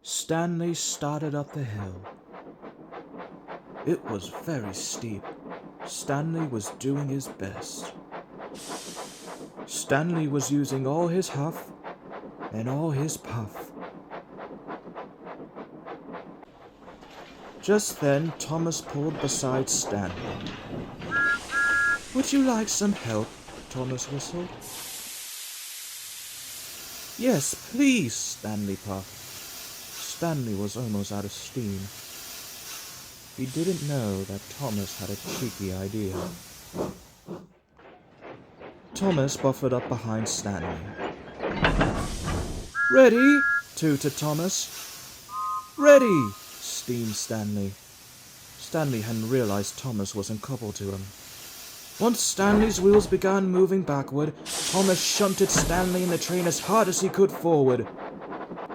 Stanley started up the hill. It was very steep. Stanley was doing his best. Stanley was using all his huff and all his puff. Just then, Thomas pulled beside Stanley. "Would you like some help?" Thomas whistled. "Yes, please," Stanley puffed. Stanley was almost out of steam. He didn't know that Thomas had a cheeky idea. Thomas buffered up behind Stanley. "Ready?" tooted Thomas. "Ready!" steamed Stanley. Stanley hadn't realized Thomas wasn't coupled to him. Once Stanley's wheels began moving backward, Thomas shunted Stanley in the train as hard as he could forward.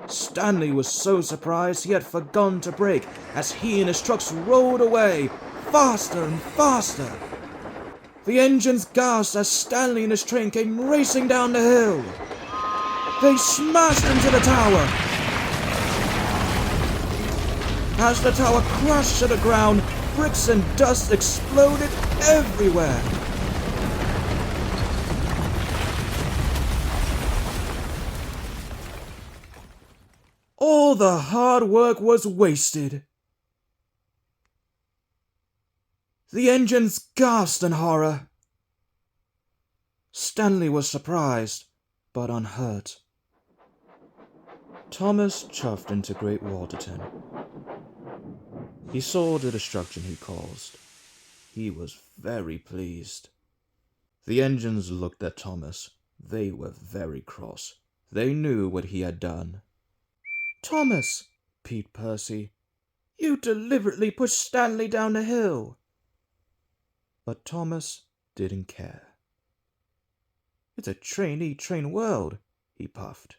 Stanley was so surprised he had forgotten to brake as he and his trucks rolled away, faster and faster. The engines gasped as Stanley and his train came racing down the hill. They smashed into the tower. As the tower crashed to the ground, bricks and dust exploded everywhere. All the hard work was wasted. The engines gasped in horror. Stanley was surprised, but unhurt. Thomas chuffed into Great Waterton. He saw the destruction he caused. He was very pleased. The engines looked at Thomas. They were very cross. They knew what he had done. "Thomas," peeped Percy, "you deliberately pushed Stanley down the hill." But Thomas didn't care. "It's a train world," he puffed.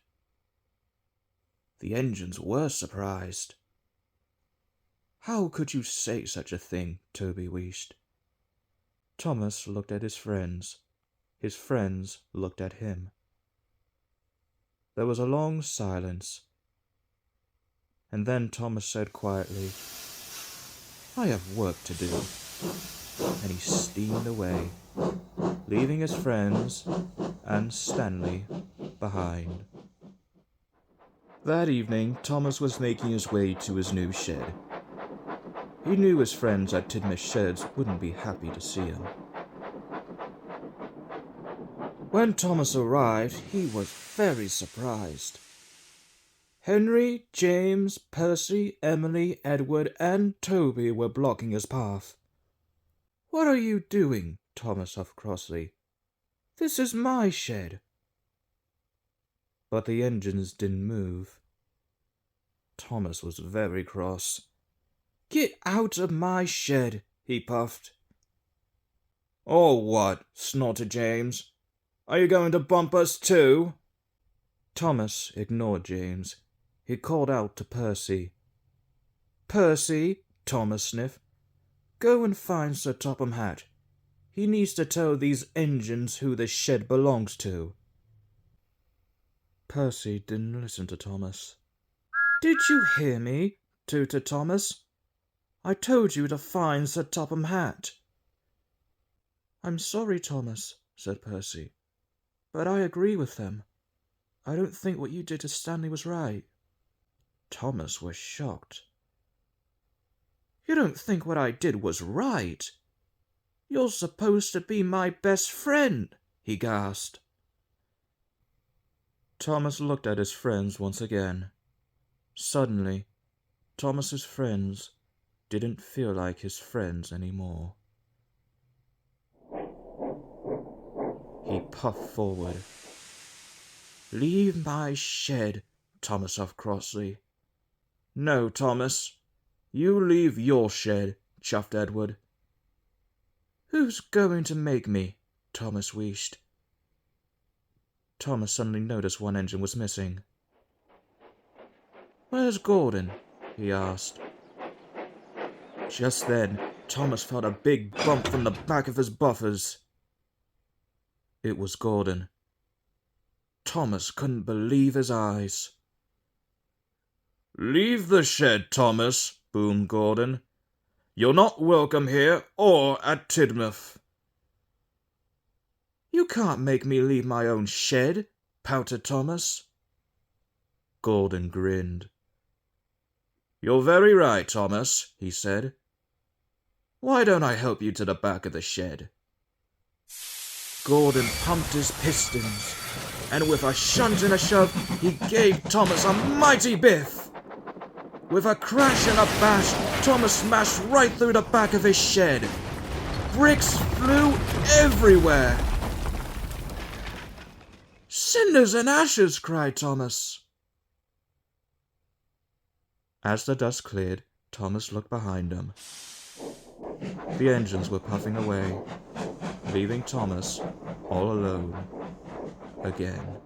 The engines were surprised. "How could you say such a thing?" Toby wheezed. Thomas looked at his friends. His friends looked at him. There was a long silence. And then Thomas said quietly, "I have work to do." And he steamed away, leaving his friends and Stanley behind. That evening, Thomas was making his way to his new shed. He knew his friends at Tidmouth Sheds wouldn't be happy to see him. When Thomas arrived, he was very surprised. Henry, James, Percy, Emily, Edward, and Toby were blocking his path. "What are you doing?" Thomas huffed crossly. "This is my shed." But the engines didn't move. Thomas was very cross. "Get out of my shed," he puffed. "Oh, what?" snorted James. "Are you going to bump us too?" Thomas ignored James. He called out to Percy. "Percy," Thomas sniffed, "go and find Sir Topham Hatt. He needs to tell these engines who the shed belongs to." Percy didn't listen to Thomas. "Did you hear me?" tooted Thomas. "I told you to find Sir Topham Hatt." "I'm sorry, Thomas," said Percy, "but I agree with them. I don't think what you did to Stanley was right." Thomas was shocked. "You don't think what I did was right? You're supposed to be my best friend," he gasped. Thomas looked at his friends once again. Suddenly, Thomas's friends didn't feel like his friends anymore. He puffed forward. "Leave my shed," Thomas huffed crossly. "No, Thomas. You leave your shed," chuffed Edward. "Who's going to make me?" Thomas wheezed. Thomas suddenly noticed one engine was missing. "Where's Gordon?" he asked. Just then, Thomas felt a big bump from the back of his buffers. It was Gordon. Thomas couldn't believe his eyes. "Leave the shed, Thomas," boomed Gordon. "You're not welcome here or at Tidmouth." "You can't make me leave my own shed," pouted Thomas. Gordon grinned. "You're very right, Thomas," he said. "Why don't I help you to the back of the shed?" Gordon pumped his pistons, and with a shunt and a shove, he gave Thomas a mighty biff. With a crash and a bash, Thomas smashed right through the back of his shed. Bricks flew everywhere. "Cinders and ashes!" cried Thomas. As the dust cleared, Thomas looked behind him. The engines were puffing away, leaving Thomas all alone again.